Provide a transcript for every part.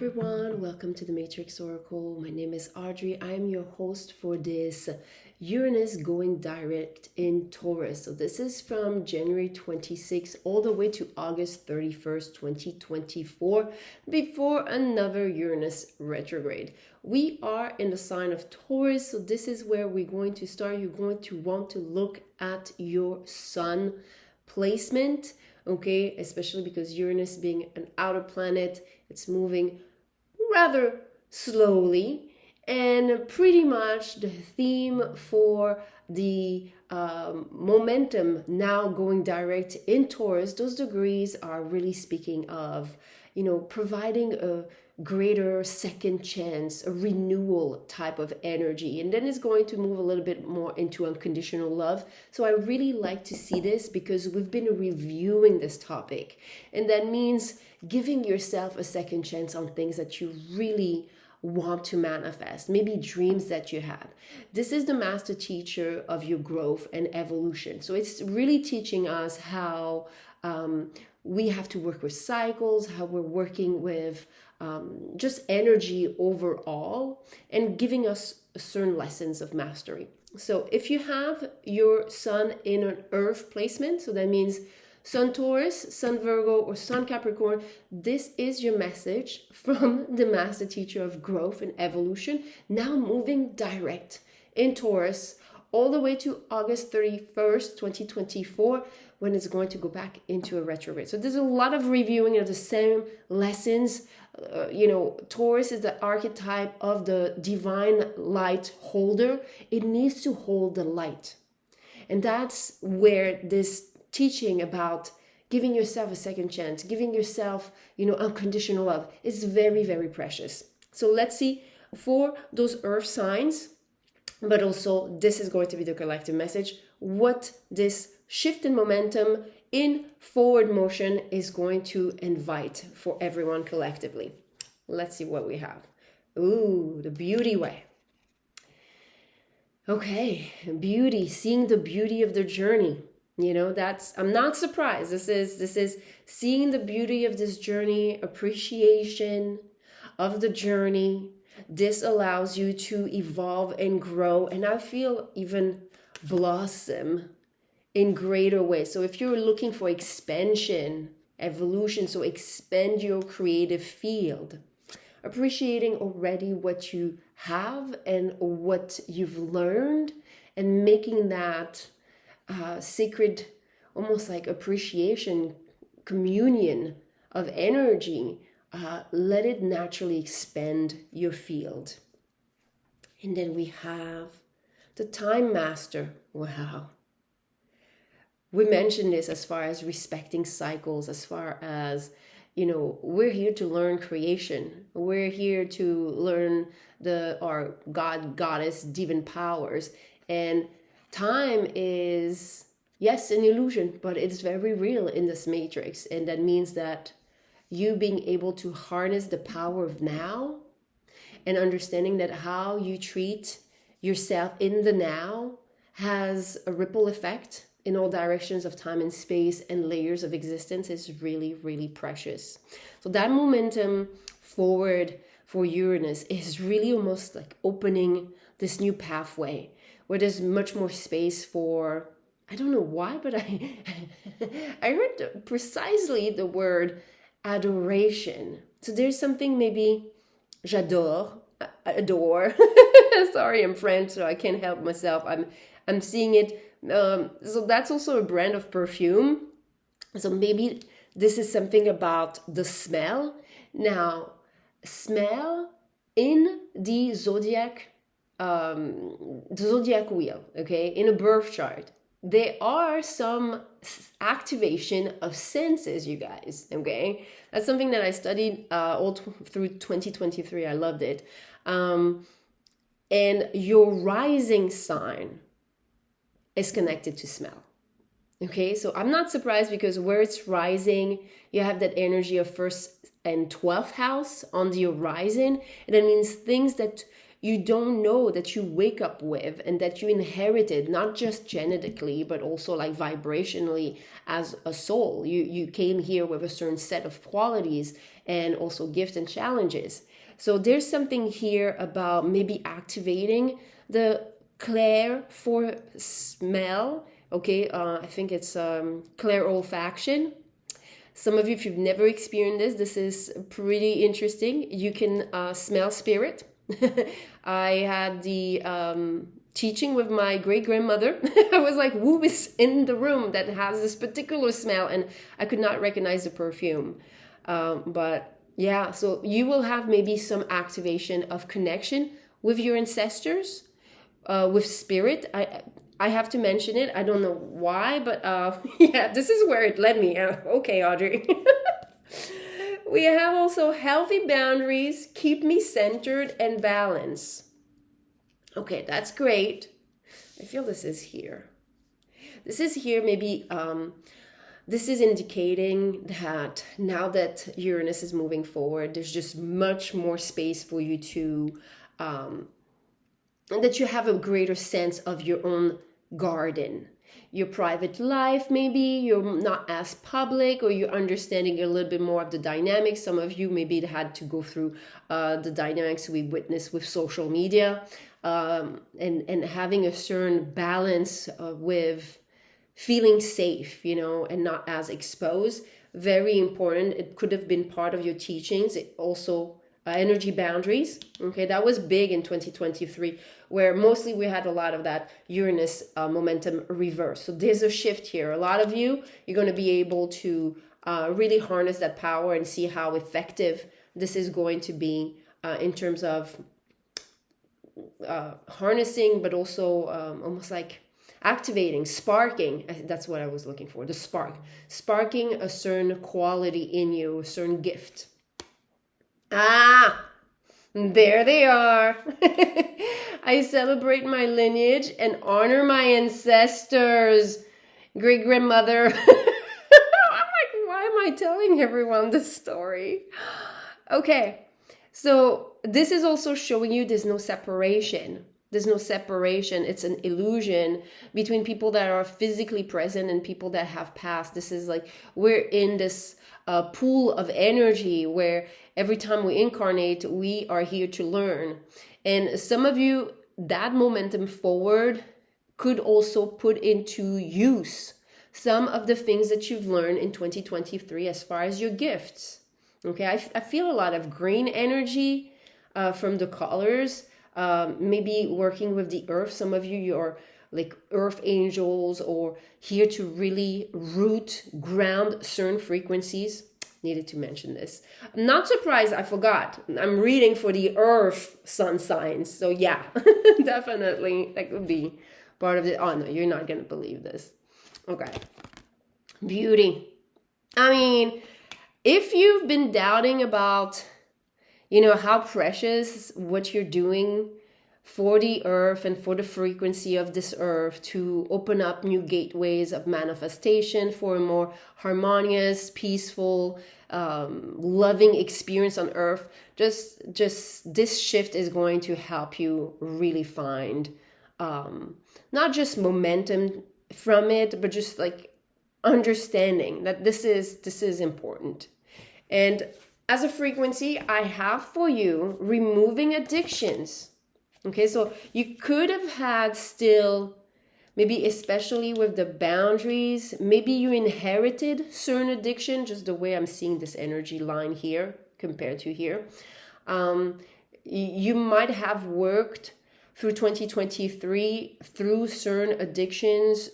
everyone, welcome to the Matrix Oracle. My name is Audrey. I am your host for this Uranus going direct in Taurus. So this is from January 26th all the way to August 31st, 2024, before another Uranus retrograde. We are in the sign of Taurus, so this is where we're going to start. You're going to want to look at your sun placement, okay, especially because Uranus being an outer planet, it's moving rather slowly, and pretty much the theme for the momentum now going direct in Taurus, those degrees are really speaking of, providing a greater second chance, a renewal type of energy. And then it's going to move a little bit more into unconditional love. So I really like to see this because we've been reviewing this topic. And that means giving yourself a second chance on things that you really want to manifest, maybe dreams that you had. This is the master teacher of your growth and evolution. So it's really teaching us how we have to work with cycles, how we're working with just energy overall, and giving us certain lessons of mastery. So if you have your sun in an earth placement, so that means Sun Taurus, Sun Virgo, or Sun Capricorn, this is your message from the master teacher of growth and evolution, now moving direct in Taurus all the way to August 31st, 2024, when it's going to go back into a retrograde. So there's a lot of reviewing of the same lessons. Taurus is the archetype of the divine light holder. It needs to hold the light. And that's where this teaching about giving yourself a second chance, giving yourself, unconditional love is very, very precious. So let's see for those earth signs, but also this is going to be the collective message, what this shift in momentum in forward motion is going to invite for everyone collectively. Let's see what we have. Ooh, the beauty way. Okay, beauty, seeing the beauty of the journey. I'm not surprised. This is seeing the beauty of this journey, appreciation of the journey. This allows you to evolve and grow, and I feel even blossom in greater ways. So if you're looking for expansion, evolution, so expand your creative field, appreciating already what you have and what you've learned, and making that sacred, almost like appreciation, communion of energy, let it naturally expand your field. And then we have the time master. Wow. We mentioned this as far as respecting cycles, as far as, we're here to learn creation. We're here to learn our God, goddess, divine powers. And time is, yes, an illusion, but it's very real in this matrix. And that means that you being able to harness the power of now and understanding that how you treat yourself in the now has a ripple effect in all directions of time and space and layers of existence is really, really precious. So that momentum forward for Uranus is really almost like opening this new pathway where there's much more space for, I don't know why, but I heard precisely the word adoration. So there's something maybe adore. Sorry, I'm French, so I can't help myself. I'm seeing it. So that's also a brand of perfume. So maybe this is something about the smell. Now, smell in the zodiac wheel, okay, in a birth chart, there are some activation of senses, you guys, okay? That's something that I studied through 2023. I loved it. And your rising sign is connected to smell. Okay, so I'm not surprised because where it's rising, you have that energy of 1st and 12th house on the horizon. And that means things that you don't know that you wake up with and that you inherited, not just genetically, but also like vibrationally as a soul. You came here with a certain set of qualities and also gifts and challenges. So there's something here about maybe activating the clair for smell. Okay, I think it's clair olfaction. Some of you, if you've never experienced this is pretty interesting. You can smell spirit. I had the teaching with my great-grandmother. I was like, who is in the room that has this particular smell? And I could not recognize the perfume. But yeah, so you will have maybe some activation of connection with your ancestors, with spirit. I have to mention it. I don't know why, but yeah, this is where it led me. Okay, Audrey. We have also healthy boundaries, keep me centered and balanced. Okay, that's great. I feel this is here. This is here, maybe this is indicating that now that Uranus is moving forward, there's just much more space for you to, that you have a greater sense of your own garden, your private life. Maybe you're not as public, or you're understanding a little bit more of the dynamics. Some of you maybe had to go through the dynamics we witnessed with social media, and having a certain balance with feeling safe, and not as exposed. Very important. It could have been part of your teachings. It also energy boundaries. Okay, that was big in 2023, where mostly we had a lot of that Uranus momentum reverse. So there's a shift here. A lot of you, you're going to be able to really harness that power and see how effective this is going to be in terms of harnessing, but also almost like activating, sparking. That's what I was looking for, the spark. Sparking a certain quality in you, a certain gift. Ah, there they are. I celebrate my lineage and honor my ancestors. Great grandmother. I'm like, why am I telling everyone this story? Okay, so this is also showing you there's no separation. There's no separation. It's an illusion between people that are physically present and people that have passed. This is like, we're in this pool of energy where every time we incarnate, we are here to learn. And some of you, that momentum forward could also put into use some of the things that you've learned in 2023 as far as your gifts. Okay, I feel a lot of green energy from the colors. Maybe working with the earth. Some of you, you're like earth angels, or here to really root, ground certain frequencies. Needed to mention this. I'm not surprised, I forgot. I'm reading for the earth sun signs. So yeah, definitely that could be part of it. Oh no, you're not going to believe this. Okay. Beauty. I mean, if you've been doubting about, how precious what you're doing for the earth and for the frequency of this earth to open up new gateways of manifestation for a more harmonious, peaceful, loving experience on earth, just this shift is going to help you really find not just momentum from it, but just like understanding that this is important. And as a frequency, I have for you removing addictions. Okay, so you could have had still, maybe especially with the boundaries, maybe you inherited certain addiction, just the way I'm seeing this energy line here compared to here. You might have worked through 2023 through certain addictions,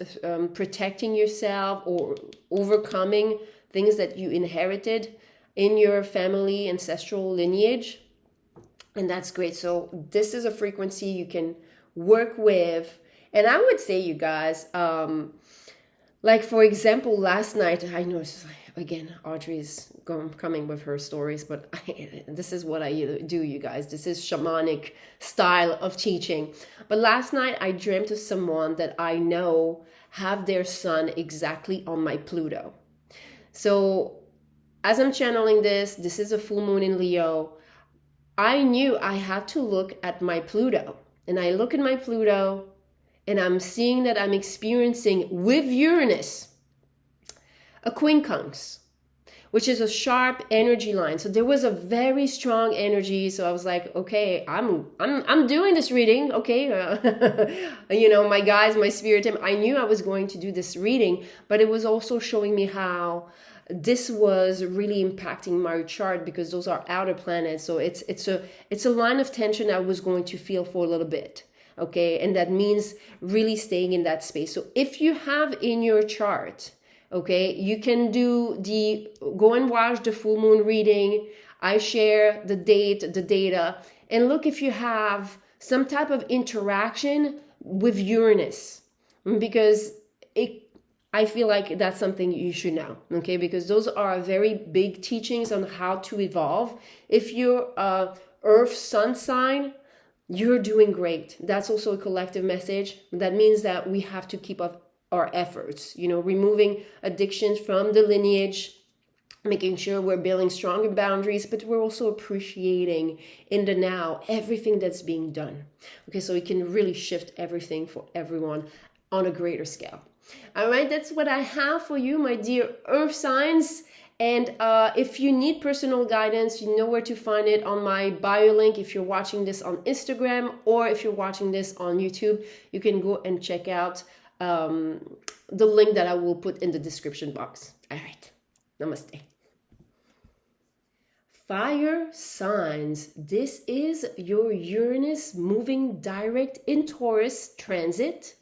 protecting yourself or overcoming things that you inherited in your family ancestral lineage. And that's great. So this is a frequency you can work with. And I would say, you guys, like for example, last night, I know it's like, again, Audrey's coming with her stories, but this is what I do, you guys. This is shamanic style of teaching. But last night I dreamt of someone that I know have their sun exactly on my Pluto. So as I'm channeling this is a full moon in Leo. I knew I had to look at my Pluto. And I look at my Pluto and I'm seeing that I'm experiencing with Uranus a quincunx, which is a sharp energy line. So there was a very strong energy. So I was like, okay, I'm doing this reading. Okay, you know, my guides, my spirit team. I knew I was going to do this reading, but it was also showing me how this was really impacting my chart, because those are outer planets. So it's a line of tension I was going to feel for a little bit. Okay, and that means really staying in that space. So if you have in your chart, okay, you can go and watch the full moon reading. I share the date, the data, and look if you have some type of interaction with Uranus, because I feel like that's something you should know, okay, because those are very big teachings on how to evolve. If you're Earth Sun sign, you're doing great. That's also a collective message. That means that we have to keep up our efforts, you know, removing addictions from the lineage, making sure we're building stronger boundaries, but we're also appreciating in the now everything that's being done. Okay, so we can really shift everything for everyone on a greater scale. All right, that's what I have for you, my dear Earth signs. And if you need personal guidance, you know where to find it on my bio link. If you're watching this on Instagram or if you're watching this on YouTube, you can go and check out the link that I will put in the description box. All right, namaste. Fire signs, this is your Uranus moving direct in Taurus transit.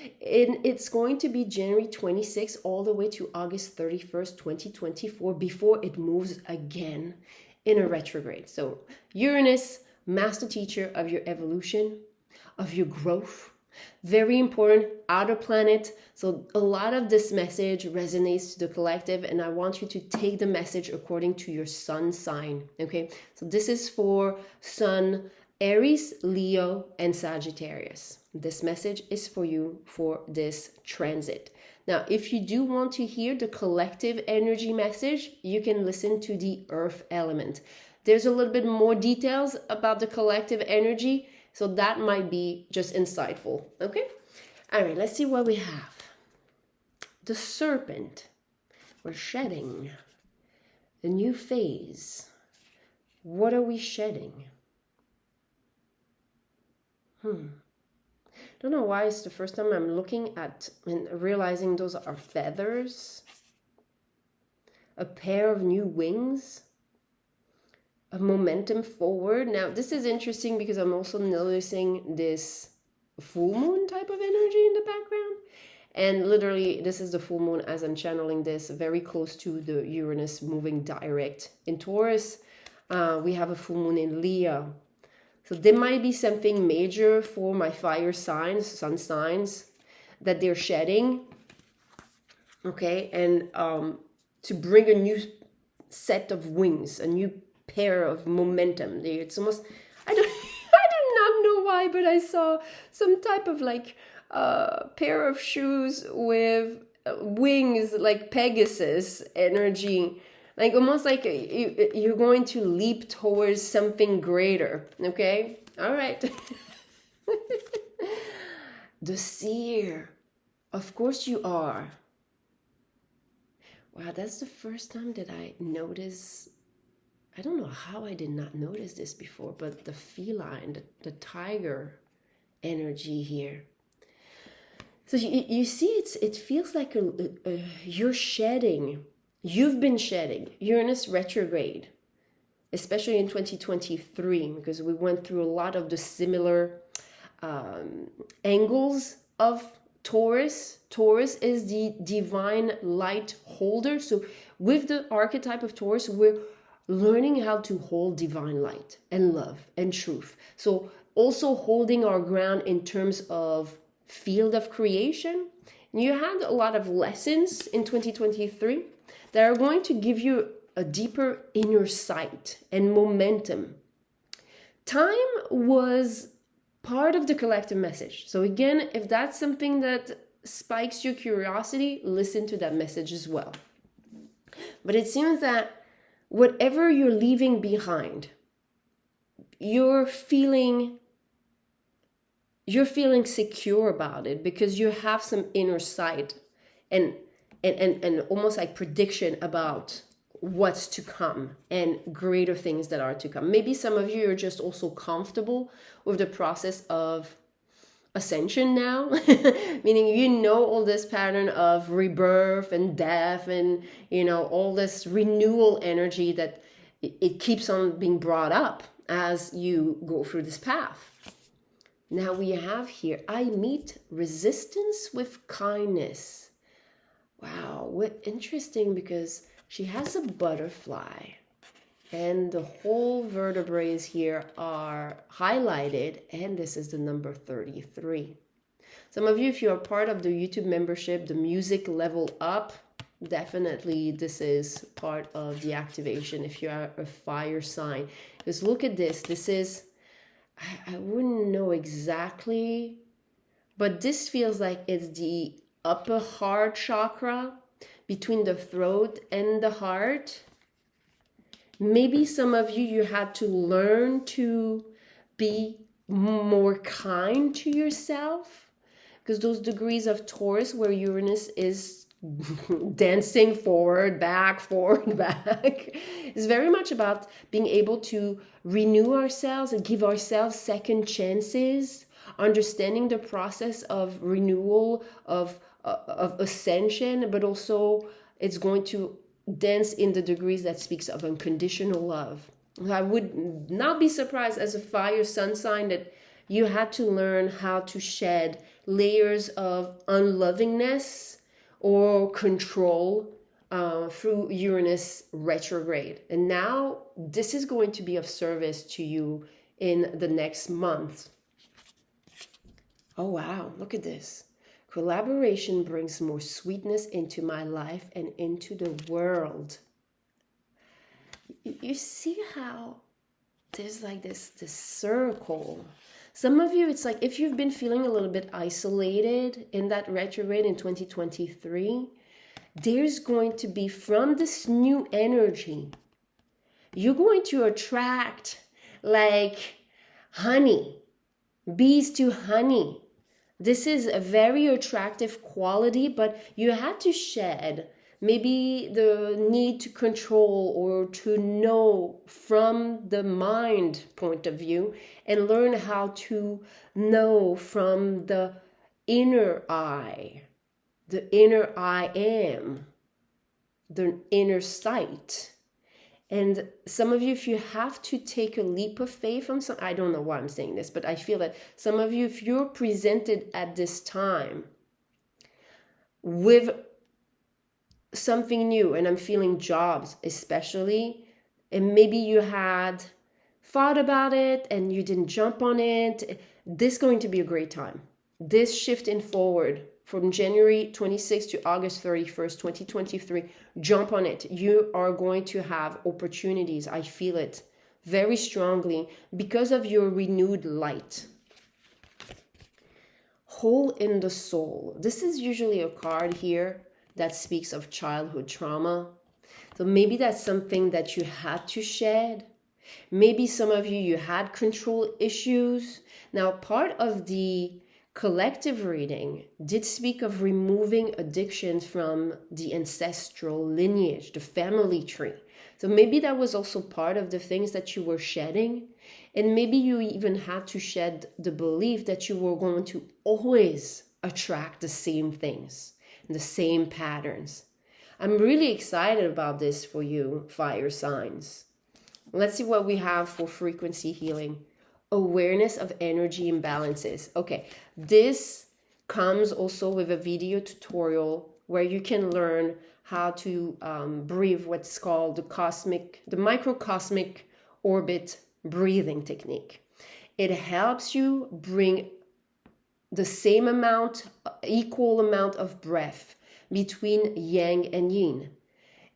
And it's going to be January 26th all the way to August 31st, 2024, before it moves again in a retrograde. So Uranus, master teacher of your evolution, of your growth, very important outer planet. So a lot of this message resonates to the collective, and I want you to take the message according to your sun sign. Okay, so this is for Sun, Aries, Leo, and Sagittarius. This message is for you for this transit. Now, if you do want to hear the collective energy message, you can listen to the earth element. There's a little bit more details about the collective energy, so that might be just insightful. Okay? All right, let's see what we have. The serpent. We're shedding. A new phase. What are we shedding? Don't know why it's the first time I'm looking at and realizing those are feathers. A pair of new wings. A momentum forward. Now, this is interesting because I'm also noticing this full moon type of energy in the background. And literally, this is the full moon as I'm channeling this, very close to the Uranus moving direct in Taurus. We have a full moon in Leo. So there might be something major for my fire signs, sun signs, that they're shedding. Okay, and to bring a new set of wings, a new pair of momentum. It's almost, I do not know why, but I saw some type of like pair of shoes with wings, like Pegasus energy. Like almost like you're going to leap towards something greater. Okay? All right. The seer. Of course you are. Wow, that's the first time that I notice. I don't know how I did not notice this before, but the feline, the tiger energy here. So you see, it feels like you're shedding. You've been shedding Uranus retrograde, especially in 2023, because we went through a lot of the similar angles of Taurus. Taurus is the divine light holder. So with the archetype of Taurus, we're learning how to hold divine light and love and truth. So also holding our ground in terms of field of creation. You had a lot of lessons in 2023 that are going to give you a deeper inner sight and momentum. Time was part of the collective message. So again, if that's something that spikes your curiosity, listen to that message as well. But it seems that whatever you're leaving behind, you're feeling secure about it because you have some inner sight and almost like prediction about what's to come and greater things that are to come. Maybe some of you are just also comfortable with the process of ascension now, meaning you know all this pattern of rebirth and death and all this renewal energy that it keeps on being brought up as you go through this path. Now we have here, I meet resistance with kindness. Wow, what interesting, because she has a butterfly and the whole vertebrae here are highlighted, and this is the number 33. Some of you, if you are part of the YouTube membership, the music level up, definitely this is part of the activation if you are a fire sign. Because look at this. This is, I wouldn't know exactly, but this feels like it's the upper heart chakra between the throat and the heart. Maybe some of you had to learn to be more kind to yourself, because those degrees of Taurus where Uranus is dancing forward, back, is very much about being able to renew ourselves and give ourselves second chances, understanding the process of renewal, of ascension, but also it's going to dance in the degrees that speaks of unconditional love. I would not be surprised as a fire sun sign that you had to learn how to shed layers of unlovingness or control through Uranus retrograde. And now this is going to be of service to you in the next month. Oh, wow. Look at this. Collaboration brings more sweetness into my life and into the world. You see how there's like this circle. Some of you, it's like if you've been feeling a little bit isolated in that retrograde in 2023, there's going to be, from this new energy, you're going to attract like honey, bees to honey. This is a very attractive quality, but you had to shed maybe the need to control or to know from the mind point of view and learn how to know from the inner eye, the inner I am, the inner sight. And some of you, if you have to take a leap of faith from some, I don't know why I'm saying this, but I feel that some of you, if you're presented at this time with something new, and I'm feeling jobs especially, and maybe you had thought about it and you didn't jump on it, this is going to be a great time. This shifting forward from January 26th to August 31st, 2023, jump on it. You are going to have opportunities. I feel it very strongly because of your renewed light. Hole in the soul. This is usually a card here that speaks of childhood trauma. So maybe that's something that you had to shed. Maybe some of you had control issues. Now, part of the collective reading did speak of removing addictions from the ancestral lineage, the family tree. So maybe that was also part of the things that you were shedding. And maybe you even had to shed the belief that you were going to always attract the same things, the same patterns. I'm really excited about this for you, fire signs. Let's see what we have for frequency healing. Awareness of energy imbalances. Okay, this comes also with a video tutorial where you can learn how to breathe what's called the microcosmic orbit breathing technique. It helps you bring the same amount, equal amount of breath between yang and yin.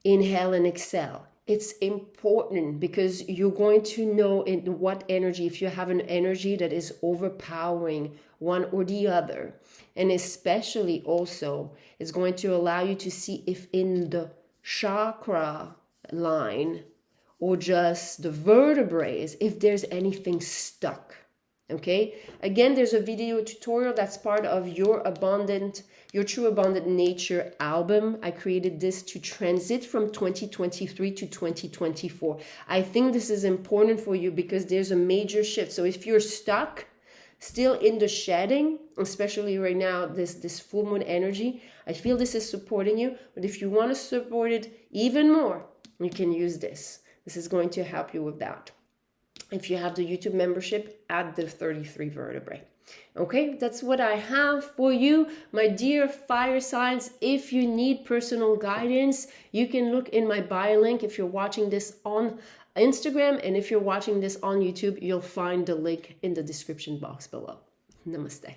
Inhale and exhale. It's important because you're going to know in what energy, if you have an energy that is overpowering one or the other. And especially also, it's going to allow you to see if in the chakra line or just the vertebrae if there's anything stuck. Okay, again, there's a video tutorial that's part of your True Abundant Nature album. I created this to transit from 2023 to 2024. I think this is important for you because there's a major shift. So if you're stuck still in the shedding, especially right now, this full moon energy, I feel this is supporting you. But if you want to support it even more, you can use this. This is going to help you with that. If you have the YouTube membership, add the 33 vertebrae. Okay, that's what I have for you, my dear fire signs. If you need personal guidance, you can look in my bio link if you're watching this on Instagram, and if you're watching this on YouTube, you'll find the link in the description box below. Namaste.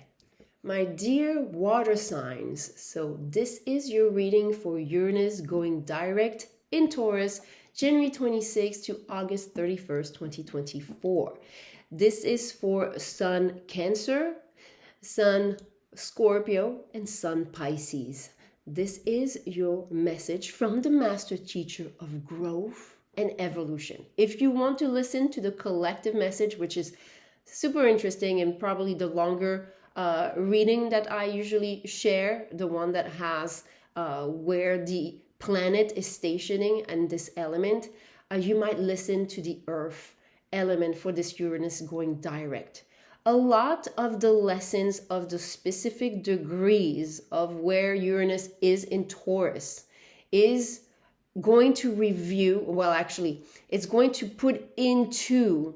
My dear water signs, so this is your reading for Uranus going direct in Taurus, January 26th to August 31st, 2024. This is for Sun Cancer, Sun Scorpio, and Sun Pisces. This is your message from the Master Teacher of Growth and Evolution. If you want to listen to the collective message, which is super interesting and probably the longer reading that I usually share, the one that has where the planet is stationing and this element, you might listen to the earth element for this Uranus going direct. A lot of the lessons of the specific degrees of where Uranus is in Taurus is going to review, well, actually, it's going to put into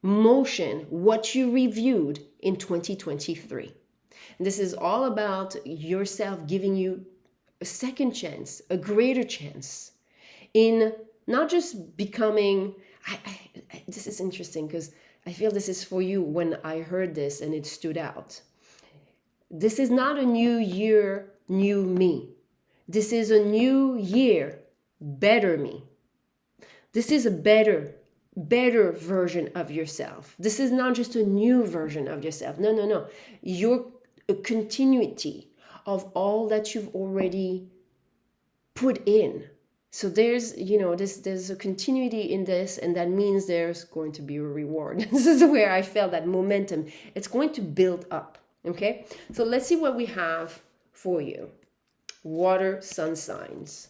motion what you reviewed in 2023. And this is all about yourself giving you a second chance, a greater chance in not just becoming, this is interesting because I feel this is for you when I heard this and it stood out. This is not a new year, new me. This is a new year, better me. This is a better version of yourself. This is not just a new version of yourself. No. You're a continuity of all that you've already put in. So there's, there's a continuity in this, and that means there's going to be a reward. This is where I felt that momentum. It's going to build up. Okay, so let's see what we have for you. Water sun signs.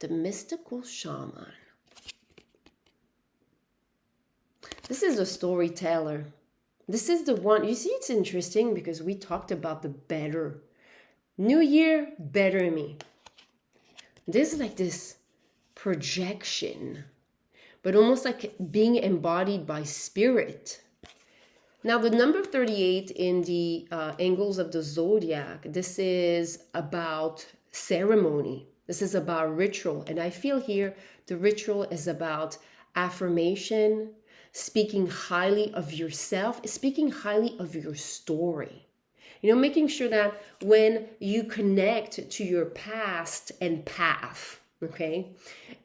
The mystical shaman. This is a storyteller. This is the one, you see, it's interesting because we talked about the better. New year, better me. There's like this projection, but almost like being embodied by spirit. Now, the number 38 in the angles of the zodiac, this is about ceremony. This is about ritual. And I feel here the ritual is about affirmation, speaking highly of yourself, speaking highly of your story. Making sure that when you connect to your past and path, okay,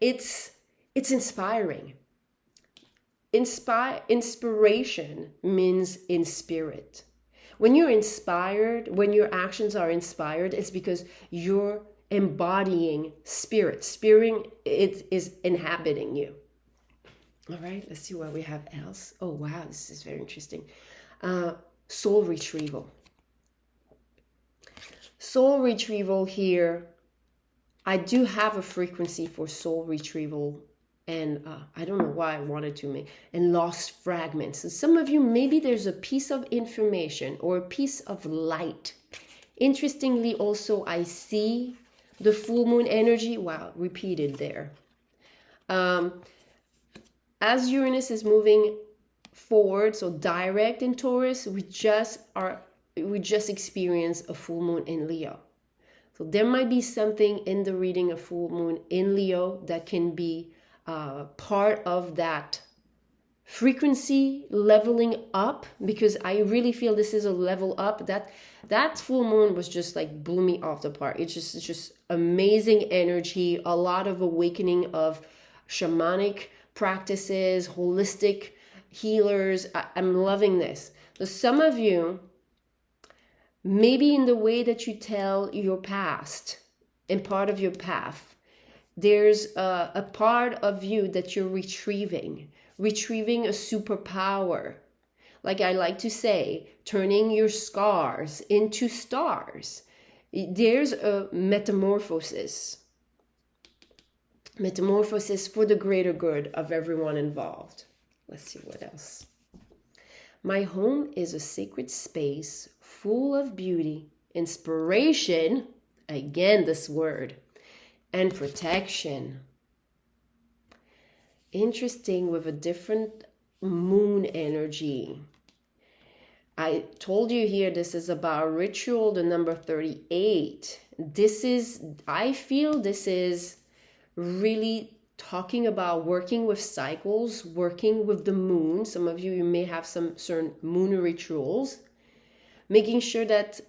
it's inspiring. Inspiration means in spirit. When you're inspired, when your actions are inspired, it's because you're embodying spirit. Spirit, it is inhabiting you. All right, let's see what we have else. Oh, wow, this is very interesting. Soul retrieval. Soul retrieval here. I do have a frequency for soul retrieval, and I don't know why I wanted to make, and lost fragments. So some of you, maybe there's a piece of information or a piece of light. Interestingly, also, I see the full moon energy. Wow, repeated there. As Uranus is moving forward, so direct in Taurus, we just experienced a full moon in Leo. So there might be something in the reading of full moon in Leo that can be part of that frequency leveling up, because I really feel this is a level up. That full moon was just like blew me off the park. It's just amazing energy, a lot of awakening of shamanic practices, holistic healers. I'm loving this. So some of you, maybe in the way that you tell your past and part of your path, There's a part of you that you're retrieving a superpower. Like I like to say, turning your scars into stars. There's a metamorphosis for the greater good of everyone involved. Let's see what else. My home is a sacred space full of beauty, inspiration, again this word, and protection. Interesting, with a different moon energy. I told you here, this is about ritual, the number 38. I feel this is really talking about working with cycles, working with the moon. Some of you may have some certain moon rituals, making sure that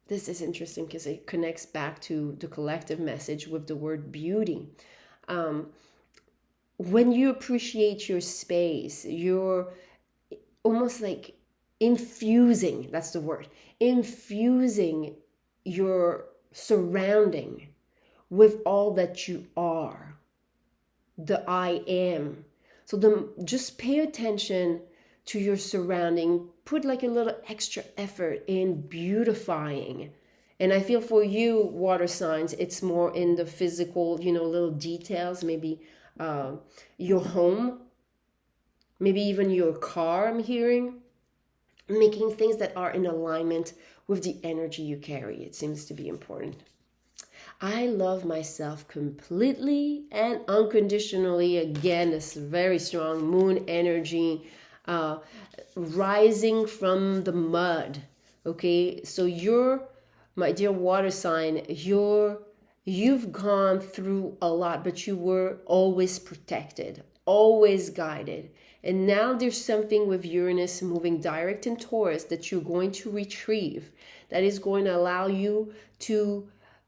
this is interesting because it connects back to the collective message with the word beauty. When you appreciate your space, you're almost like infusing, that's the word, infusing your surrounding with all that you are, the I am. So just pay attention to your surrounding, put like a little extra effort in beautifying. And I feel for you, water signs, it's more in the physical, little details, maybe your home, maybe even your car, I'm hearing, making things that are in alignment with the energy you carry. It seems to be important. I love myself completely and unconditionally. Again, this very strong moon energy, rising from the mud. Okay, so my dear water sign, you've gone through a lot, but you were always protected, always guided. And now there's something with Uranus moving direct in Taurus that you're going to retrieve, that is going to allow you to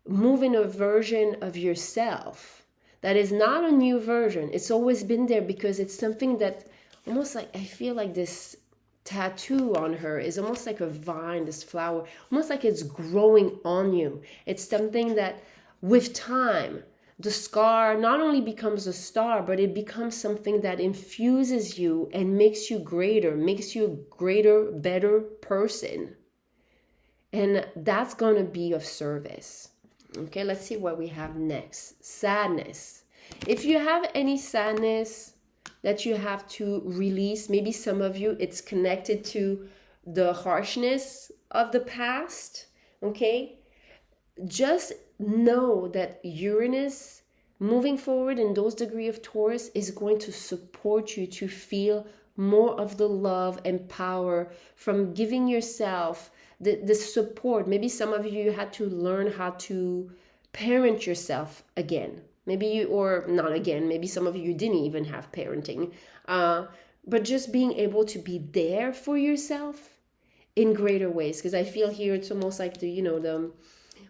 move in a version of yourself that is not a new version. It's always been there, because it's something that almost like, I feel like this tattoo on her is almost like a vine, this flower, almost like it's growing on you. It's something that with time, the scar not only becomes a star, but it becomes something that infuses you and makes you a greater, better person. And that's going to be of service. Okay, let's see what we have next. Sadness. If you have any sadness that you have to release, maybe some of you, it's connected to the harshness of the past. Okay, just know that Uranus moving forward in those degrees of Taurus is going to support you to feel more of the love and power from giving yourself the support. Maybe some of you had to learn how to parent yourself again. Maybe some of you didn't even have parenting. But just being able to be there for yourself in greater ways. Because I feel here it's almost like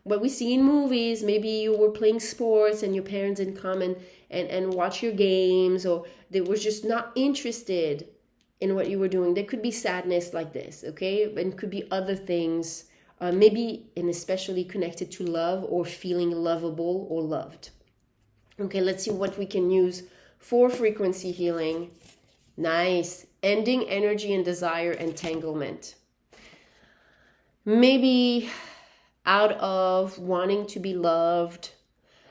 what we see in movies. Maybe you were playing sports and your parents didn't come and watch your games, or they were just not interested in what you were doing. There could be sadness like this, okay? And could be other things, maybe and especially connected to love or feeling lovable or loved. Okay, let's see what we can use for frequency healing. Nice. Ending energy and desire entanglement. Maybe out of wanting to be loved,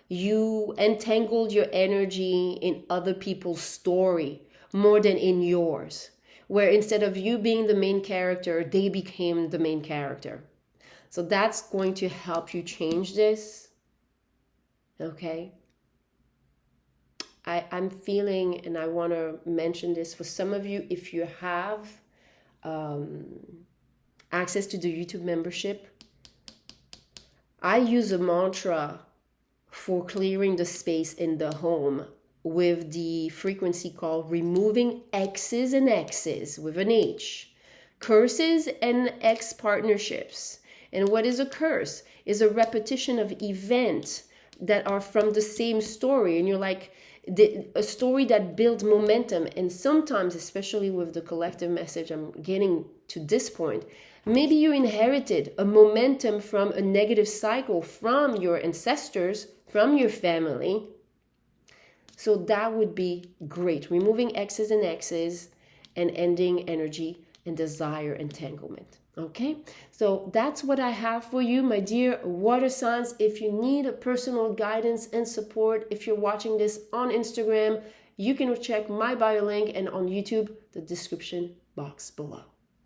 you entangled your energy in other people's story more than in yours, where instead of you being the main character, they became the main character. So that's going to help you change this. Okay. I'm feeling, and I want to mention this for some of you, if you have access to the YouTube membership, I use a mantra for clearing the space in the home with the frequency called removing X's and X's with an H. Curses and X partnerships. And what is a curse? Is a repetition of events that are from the same story. And you're like, a story that builds momentum. And sometimes, especially with the collective message, I'm getting to this point, Maybe you inherited a momentum from a negative cycle from your ancestors, from your family. So that would be great. Removing X's and X's and ending energy and desire entanglement. Okay, so that's what I have for you, my dear water signs. If you need a personal guidance and support, if you're watching this on Instagram, you can check my bio link, and on YouTube, the description box below.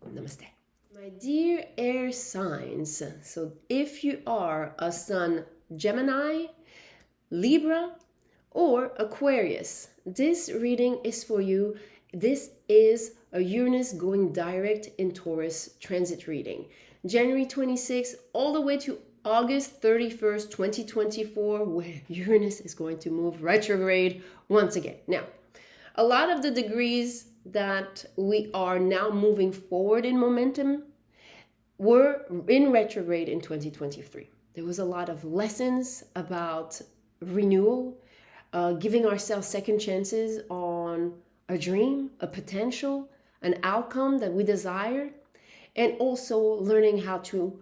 Namaste. My dear air signs, so if you are a Sun Gemini, Libra, or Aquarius, this reading is for you. This is a Uranus going direct in Taurus transit reading. January 26th all the way to August 31st, 2024, where Uranus is going to move retrograde once again. Now, a lot of the degrees that we are now moving forward in momentum were in retrograde in 2023. There was a lot of lessons about renewal, giving ourselves second chances on a dream, a potential, an outcome that we desired, and also learning how to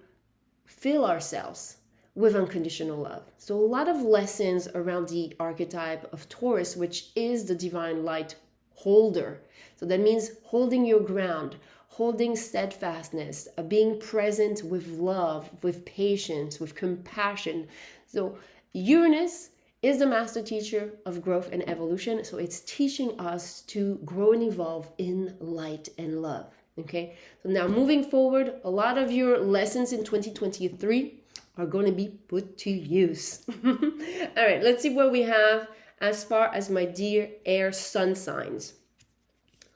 fill ourselves with unconditional love. So a lot of lessons around the archetype of Taurus, which is the divine light holder. So that means holding your ground, holding steadfastness, being present with love, with patience, with compassion. So Uranus is the master teacher of growth and evolution. So it's teaching us to grow and evolve in light and love. Okay, so now moving forward, a lot of your lessons in 2023 are going to be put to use. All right, let's see what we have as far as my dear air sun signs.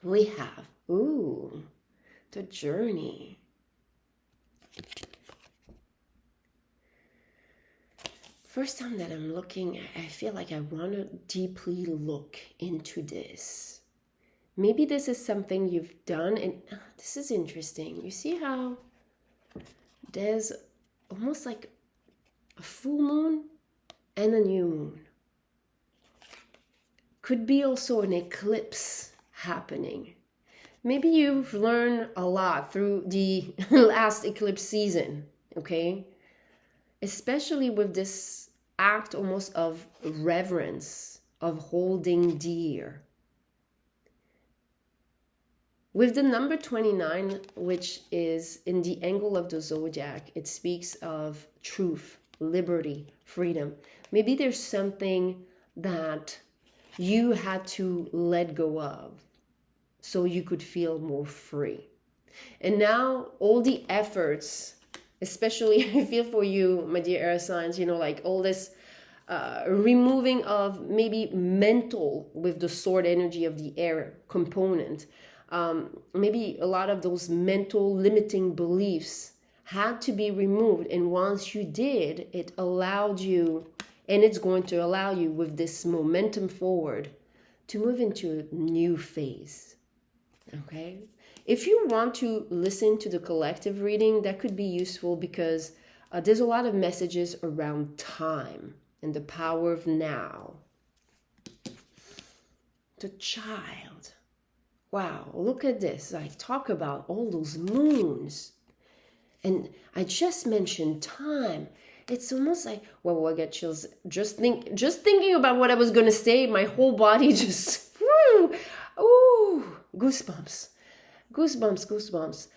We have, the journey. First time that I'm looking, I feel like I want to deeply look into this. Maybe this is something you've done, and this is interesting. You see how there's almost like a full moon and a new moon. Could be also an eclipse happening. Maybe you've learned a lot through the last eclipse season, okay? Especially with this act almost of reverence, of holding dear. With the number 29, which is in the angle of the zodiac, it speaks of truth, liberty, freedom. Maybe there's something that you had to let go of so you could feel more free. And now all the efforts, especially I feel for you, my dear air signs, like all this removing of maybe mental with the sword energy of the air component. Maybe a lot of those mental limiting beliefs had to be removed. And once you did, it allowed you, and it's going to allow you with this momentum forward to move into a new phase. Okay? If you want to listen to the collective reading, that could be useful because there's a lot of messages around time and the power of now. The child. Wow, look at this. I talk about all those moons. And I just mentioned time. It's almost like, well, I get chills. Just thinking about what I was going to say, my whole body just, goosebumps. Goosebumps.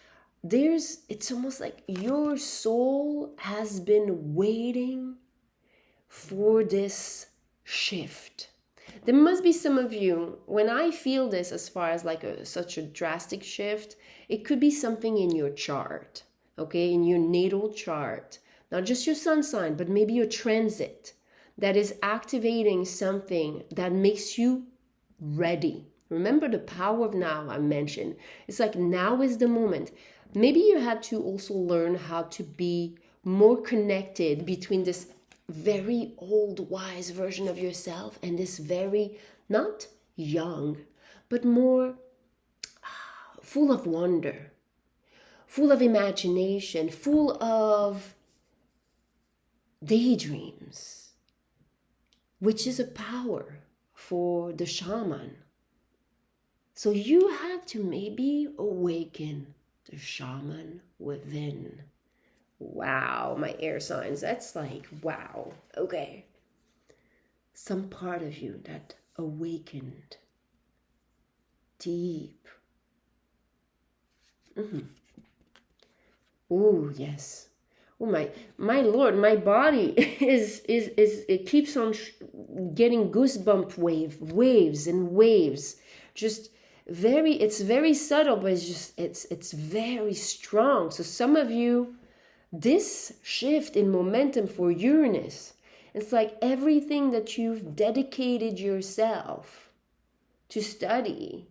It's almost like your soul has been waiting for this shift. There must be some of you, when I feel this as far as like such a drastic shift, it could be something in your chart, okay, in your natal chart, not just your sun sign, but maybe your transit that is activating something that makes you ready. Remember the power of now I mentioned. It's like now is the moment. Maybe you had to also learn how to be more connected between this very old, wise version of yourself and this very, not young, but more full of wonder, full of imagination, full of daydreams, which is a power for the shaman. So you have to maybe awaken the shaman within. Wow, my air signs, that's like, wow. Okay. Some part of you that awakened deep. Oh, yes. Oh my Lord, my body is it keeps on getting goosebump waves and waves. Just it's very subtle, but it's very strong. So some of you, this shift in momentum for Uranus, it's like everything that you've dedicated yourself to study,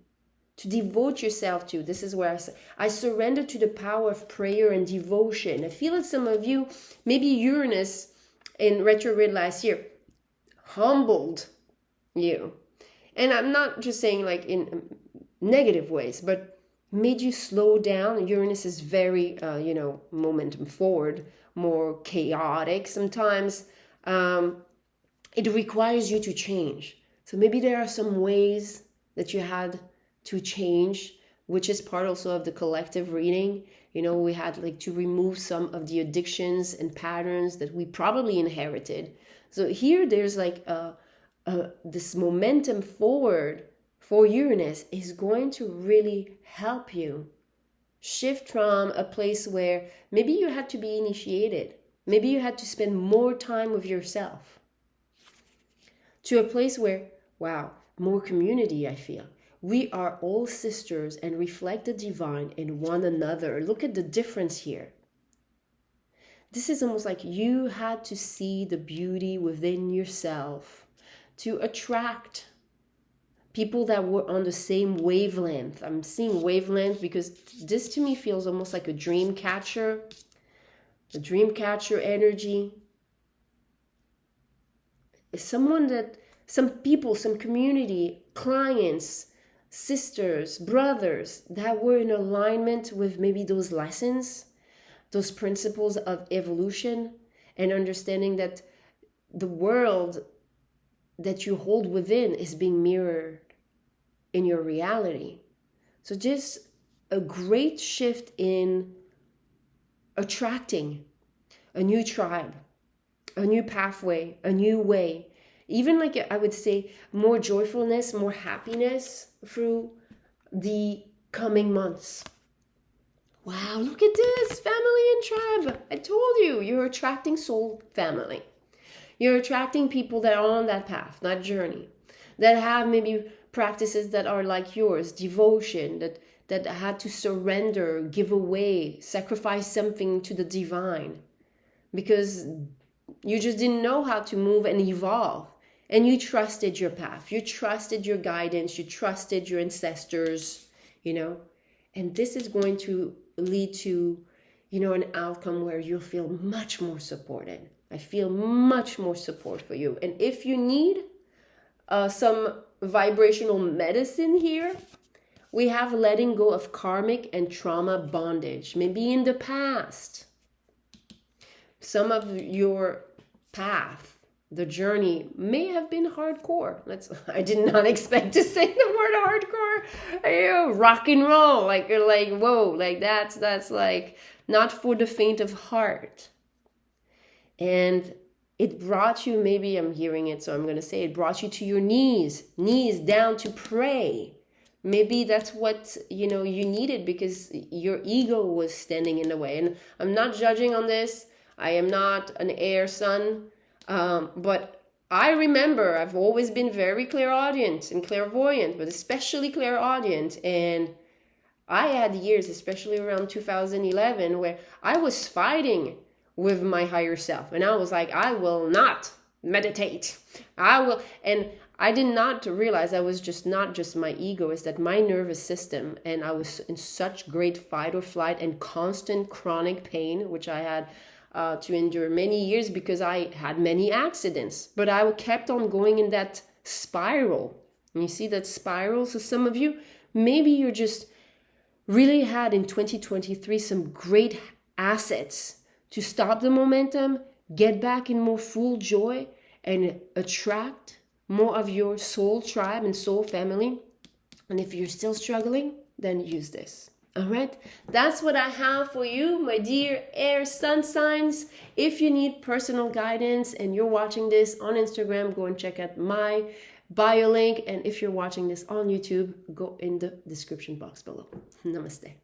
to devote yourself to. This is where I surrender to the power of prayer and devotion. I feel that some of you, maybe Uranus in retrograde last year, humbled you. And I'm not just saying like in negative ways, but made you slow down. Uranus is very, momentum forward, more chaotic sometimes. It requires you to change. So maybe there are some ways that you had to change, which is part also of the collective reading. We had like to remove some of the addictions and patterns that we probably inherited. So here there's like this momentum forward for Uranus is going to really help you shift from a place where maybe you had to be initiated, maybe you had to spend more time with yourself, to a place where, wow, more community. I feel we are all sisters and reflect the divine in one another. Look at the difference here. This is almost like you had to see the beauty within yourself to attract people that were on the same wavelength. I'm seeing wavelength because this to me feels almost like a dream catcher energy. Someone that, some people, some community, clients, sisters, brothers that were in alignment with maybe those lessons, those principles of evolution, and understanding that the world that you hold within is being mirrored in your reality. So just a great shift in attracting a new tribe, a new pathway, a new way. Even like I would say more joyfulness, more happiness through the coming months. Wow, look at this, family and tribe. I told you, you're attracting soul family. You're attracting people that are on that path, that journey, that have maybe practices that are like yours, devotion, that had to surrender, give away, sacrifice something to the divine because you just didn't know how to move and evolve. And you trusted your path, you trusted your guidance, you trusted your ancestors, and this is going to lead to, an outcome where you'll feel much more supported. I feel much more support for you. And if you need some vibrational medicine here, we have letting go of karmic and trauma bondage. Maybe in the past, some of your path, the journey may have been hardcore. I did not expect to say the word hardcore. Rock and roll, like whoa, like that's like not for the faint of heart. And it brought you, maybe I'm hearing it, so I'm going to say it brought you to your knees down to pray. Maybe that's what, you needed because your ego was standing in the way. And I'm not judging on this. I am not an air sun. But I remember I've always been very clairaudient and clairvoyant, but especially clairaudient. And I had years, especially around 2011, where I was fighting with my higher self. And I was like, I will not meditate. And I did not realize I was just not just my ego, is that my nervous system, and I was in such great fight or flight and constant chronic pain, which I had to endure many years because I had many accidents. But I kept on going in that spiral. And you see that spiral? So some of you, maybe you're just really had in 2023 some great assets to stop the momentum, get back in more full joy, and attract more of your soul tribe and soul family. And if you're still struggling, then use this. All right, that's what I have for you, my dear air sun signs. If you need personal guidance and you're watching this on Instagram, go and check out my bio link. And if you're watching this on YouTube, go in the description box below. Namaste.